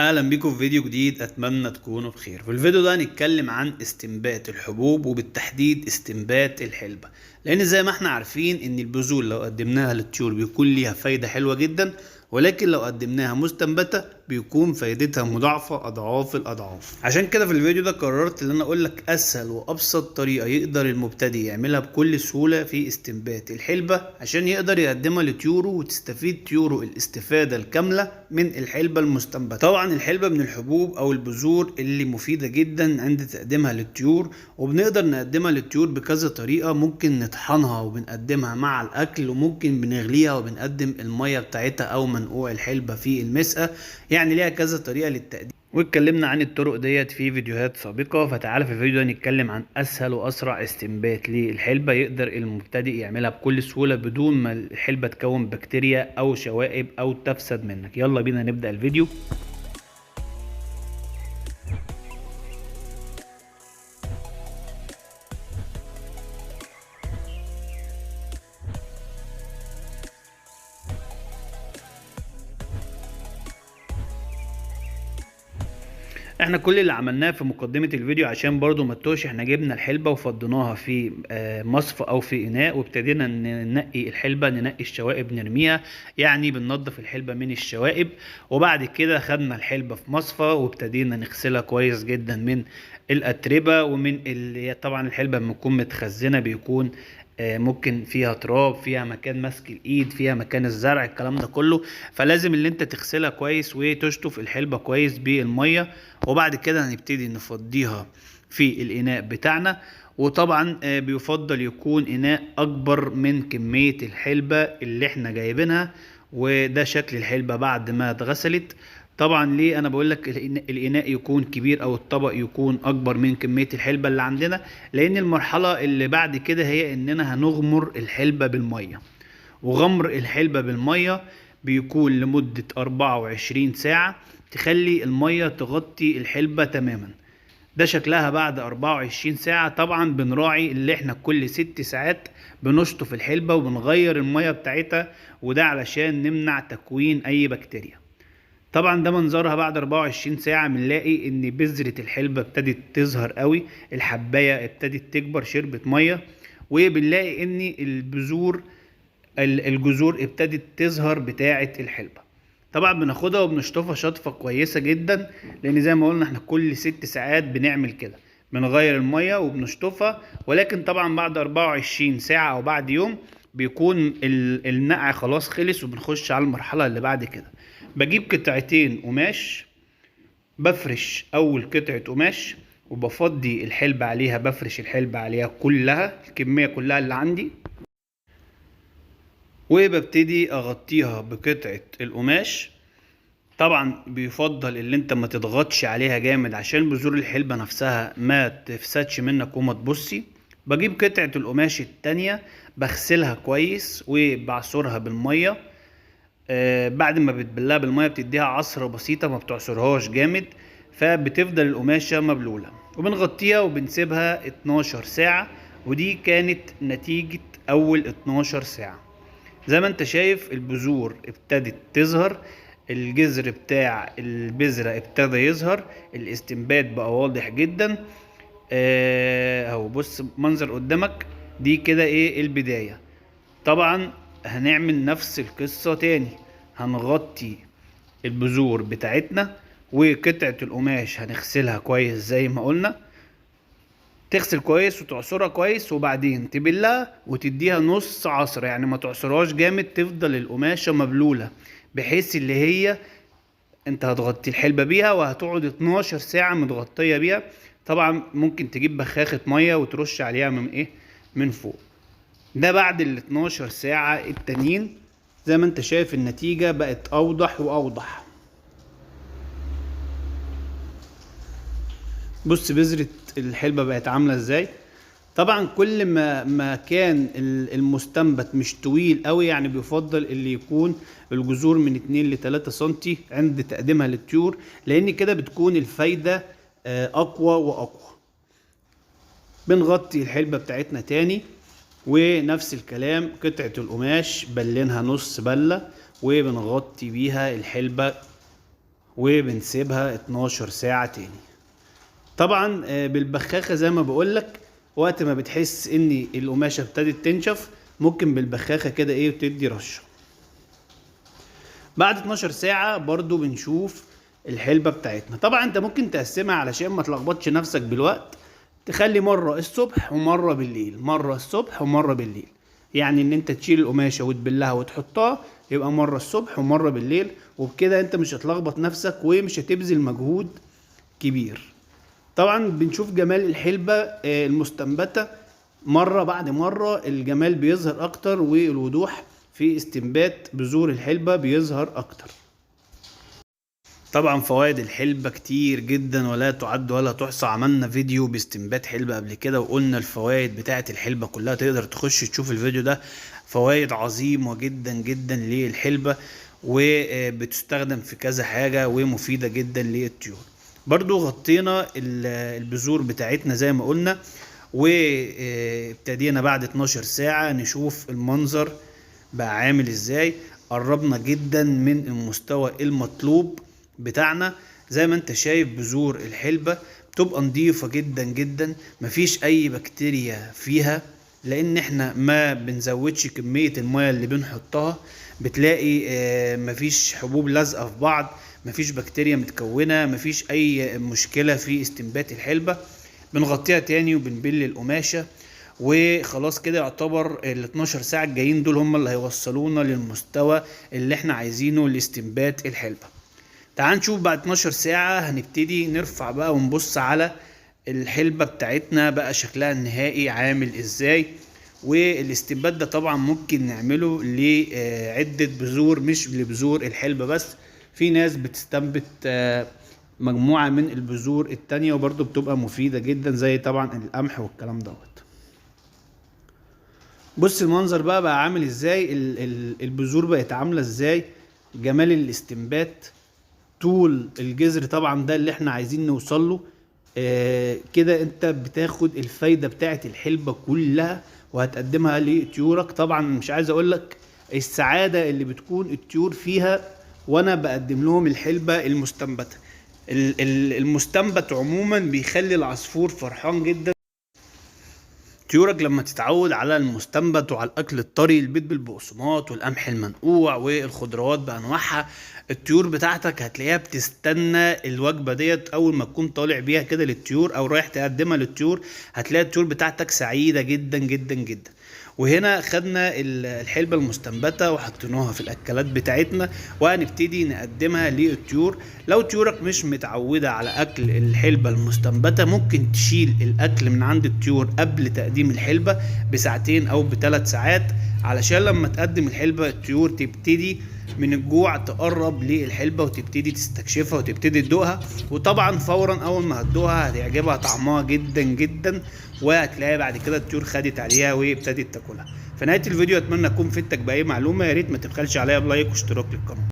اهلا بيكم في فيديو جديد. اتمنى تكونوا بخير. في الفيديو ده هنتكلم عن استنبات الحبوب وبالتحديد استنبات الحلبة، لان زي ما احنا عارفين ان البذور لو قدمناها للطيور بيكون ليها فايدة حلوة جدا، ولكن لو قدمناها مستنبتة بيكون فايدتها مضاعفة اضعاف الاضعاف. عشان كده في الفيديو ده قررت ان انا اقول لك اسهل وابسط طريقة يقدر المبتدئ يعملها بكل سهولة في استنبات الحلبة عشان يقدر يقدمها لطيوره وتستفيد طيوره الاستفادة الكاملة من الحلبة المستنبتة. طبعا الحلبة من الحبوب او البذور اللي مفيدة جدا عند تقديمها للطيور، وبنقدر نقدمها للطيور بكذا طريقة. ممكن نطحنها وبنقدمها مع الاكل، وممكن بنغليها وبنقدم المية بتاعتها او منقوع الحلبة في المسقى. يعني ليها كذا طريقة للتقديم، واتكلمنا عن الطرق ديت في فيديوهات سابقة. فتعالى في الفيديو ده نتكلم عن اسهل واسرع استنبات للحلبة يقدر المبتدئ يعملها بكل سهولة بدون ما الحلبة تكون بكتيريا او شوائب او تفسد منك. يلا بينا نبدأ الفيديو. احنا كل اللي عملناه في مقدمة الفيديو عشان برضو ما تتوهش، احنا جبنا الحلبة وفضيناها في مصفى او في اناء، وابتدينا ننقي الحلبة، ننقي الشوائب نرميها. يعني بننضف الحلبة من الشوائب، وبعد كده خدنا الحلبة في مصفى وابتدينا نغسلها كويس جدا من الاتربة ومن طبعا الحلبة لما تكون متخزنة بيكون ممكن فيها تراب، فيها مكان مسك الايد، فيها مكان الزرع، الكلام ده كله. فلازم اللي انت تغسلها كويس وتشطف الحلبة كويس بالمية، وبعد كده هنبتدي نفضيها في الاناء بتاعنا. وطبعا بيفضل يكون اناء اكبر من كمية الحلبة اللي احنا جايبينها. وده شكل الحلبة بعد ما اتغسلت. طبعا ليه انا بقول لك الاناء يكون كبير او الطبق يكون اكبر من كمية الحلبة اللي عندنا؟ لان المرحلة اللي بعد كده هي اننا هنغمر الحلبة بالمية، وغمر الحلبة بالمية بيكون لمدة 24 ساعة، تخلي المية تغطي الحلبة تماما. ده شكلها بعد 24 ساعة. طبعا بنراعي اللي احنا كل 6 ساعات بنشطف الحلبة وبنغير المية بتاعتها، وده علشان نمنع تكوين اي بكتيريا. طبعا ده منظرها بعد 24 ساعة. بنلاقي ان بذرة الحلبة ابتدت تظهر قوي، الحباية ابتدت تكبر، شربت مية، وبنلاقي ان الجذور ابتدت تظهر بتاعة الحلبة. طبعا بناخدها وبنشطفها شطفة كويسة جدا، لان زي ما قلنا احنا كل 6 ساعات بنعمل كده، بنغير المية وبنشطفها. ولكن طبعا بعد 24 ساعة او بعد يوم بيكون النقع خلاص خلص، وبنخش على المرحلة اللي بعد كده. بجيب قطعتين قماش، بفرش اول قطعة قماش وبفضي الحلبة عليها، بفرش الحلبة عليها كلها، الكمية كلها اللي عندي، وببتدي اغطيها بقطعة القماش. طبعا بيفضل اللي انت ما تضغطش عليها جامد عشان بذور الحلبة نفسها ما تفسدش منك وما تبصي. بجيب قطعة القماش التانية بغسلها كويس وبعصرها بالمية. بعد ما بتبلها بالمية بتديها عصرة بسيطة، ما بتعصرهاش جامد، فبتفضل القماشة مبلولة. وبنغطيها وبنسيبها 12 ساعة. ودي كانت نتيجة اول 12 ساعة. زي ما انت شايف البذور ابتدت تظهر، الجذر بتاع البذرة ابتدى يظهر، الاستنبات بقى واضح جدا. اهو بص منظر قدامك. دي كده ايه البداية. طبعا هنعمل نفس القصة تاني، هنغطي البذور بتاعتنا، وقطعة القماش هنغسلها كويس زي ما قلنا، تغسل كويس وتعصرها كويس، وبعدين تبلها وتديها نص عصرة، يعني ما تعصرهاش جامد، تفضل القماشة مبلولة، بحيث اللي هي انت هتغطي الحلبة بيها وهتقعد 12 ساعة متغطية بيها. طبعا ممكن تجيب بخاخة مية وترش عليها من فوق. ده بعد ال 12 ساعة التانيين. زي ما انت شايف النتيجة بقت اوضح واوضح. بص بذرة الحلبة بقت عاملة ازاي. طبعا كل ما كان المستنبت مش طويل قوي، يعني بيفضل اللي يكون الجذور من 2 ل 3 سنتي عند تقديمها للطيور، لان كده بتكون الفايدة اقوى واقوى. بنغطي الحلبة بتاعتنا تاني، ونفس الكلام قطعة القماش بلينها نص بلة وبنغطي بيها الحلبة وبنسيبها 12 ساعة تاني. طبعا بالبخاخة زي ما بقولك، وقت ما بتحس ان القماشة ابتدت تنشف ممكن بالبخاخة كده ايه وتدي رشة. بعد 12 ساعة برضو بنشوف الحلبة بتاعتنا. طبعا انت ممكن تقسمها علشان ما تلخبطش نفسك بالوقت، تخلي مرة الصبح ومرة بالليل، مرة الصبح ومرة بالليل. يعني ان انت تشيل القماشة وتبلها وتحطها، يبقى مرة الصبح ومرة بالليل، وبكده انت مش هتلخبط نفسك ومش هتبذل مجهود كبير. طبعا بنشوف جمال الحلبة المستنبتة مرة بعد مرة، الجمال بيظهر اكتر والوضوح في استنبات بذور الحلبة بيظهر اكتر. طبعا فوائد الحلبة كتير جدا ولا تعد ولا تحصى. عملنا فيديو باستنبات حلبة قبل كده وقلنا الفوائد بتاعة الحلبة كلها، تقدر تخش تشوف الفيديو ده. فوائد عظيمة جدا جدا للحلبة، وبتستخدم في كذا حاجة ومفيدة جدا للطيور. برضو غطينا البذور بتاعتنا زي ما قلنا، وابتدينا بعد 12 ساعة نشوف المنظر بقى عامل ازاي. قربنا جدا من المستوى المطلوب بتاعنا. زي ما انت شايف بذور الحلبة بتبقى نظيفة جدا جدا، مفيش اي بكتيريا فيها، لان احنا ما بنزودش كمية المياه اللي بنحطها. بتلاقي مفيش حبوب لازقة في بعض، مفيش بكتيريا متكونة، مفيش اي مشكلة في استنبات الحلبة. بنغطيها تاني وبنبل القماشة، وخلاص كده يعتبر ال 12 ساعة الجايين دول هم اللي هيوصلونا للمستوى اللي احنا عايزينه لاستنبات الحلبة. تعال نشوف بعد 12 ساعة هنبتدي نرفع بقى ونبص على الحلبة بتاعتنا بقى شكلها النهائي عامل ازاي. والاستنبات ده طبعا ممكن نعمله لعدة بذور، مش لبذور الحلبة بس. في ناس بتستنبت مجموعة من البذور التانية وبرضو بتبقى مفيدة جدا، زي طبعا القمح والكلام دوت. بص المنظر بقى عامل ازاي، البذور بقت عاملة ازاي، جمال الاستنبات، طول الجذر طبعا ده اللي احنا عايزين نوصل له. كده انت بتاخد الفايدة بتاعت الحلبة كلها وهتقدمها لطيورك. طبعا مش عايز اقولك السعادة اللي بتكون الطيور فيها وانا بقدم لهم الحلبة المستنبتة. المستنبت عموما بيخلي العصفور فرحان جدا. طيورك لما تتعود على المستنبت وعلى الاكل الطري، البيض بالبقسماط والقمح المنقوع والخضروات بانواعها، الطيور بتاعتك هتلاقيها بتستنى الوجبه ديت اول ما تكون طالع بيها كده للطيور او رايح تقدمها للطيور. هتلاقي الطيور بتاعتك سعيده جدا جدا جدا. وهنا خدنا الحلبة المستنبتة وحطيناها في الاكلات بتاعتنا وهنبتدي نقدمها للطيور. لو طيورك مش متعودة على اكل الحلبة المستنبتة، ممكن تشيل الاكل من عند الطيور قبل تقديم الحلبة بساعتين او ب3 ساعات، علشان لما تقدم الحلبة الطيور تبتدي من الجوع تقرب للحلبة وتبتدي تستكشفها وتبتدي تدوقها. وطبعا فورا اول ما هتدوقها هتعجبها طعمها جدا جدا، وهتلاقي بعد كده الطيور خدت عليها وابتدت تاكلها. في نهاية الفيديو اتمنى اكون فدتك باي معلومة، يا ريت ما تبخلش عليا بلايك واشتراك للقناة.